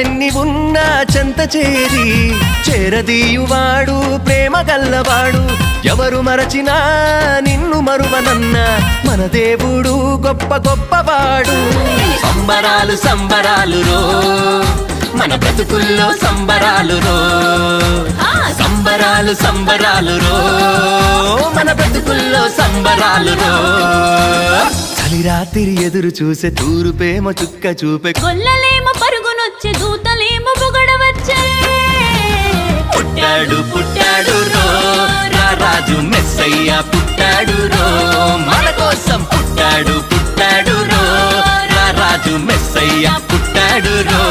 కష్టాలెన్ని ఉన్నా చెంత చేరి చేరదీయువాడు ప్రేమ గల్లవాడు. ఎవరు మరచినా నిన్ను మరువనన్న మన దేవుడు గొప్ప గొప్పవాడు. సంబరాలు సంబరాలు రో మన బ్రతుకుల్లో సంబరాలు రో, సంబరాలు సంబరాలు రో మన బ్రతుకుల్లో సంబరాలు రో. చలి రాత్రి ఎదురు చూసే తూరుపేమో చుక్క చూపే, గొల్లలేమో పరుగునొచ్చే దూతలేమో పొగడవచ్చే. పుట్టాడు పుట్టాడు రో రాజు మెస్సయ్య పుట్టాడు రో, మన కోసం పుట్టాడు పుట్టాడు రో రాజు మెస్సయ్య పుట్టాడు రో.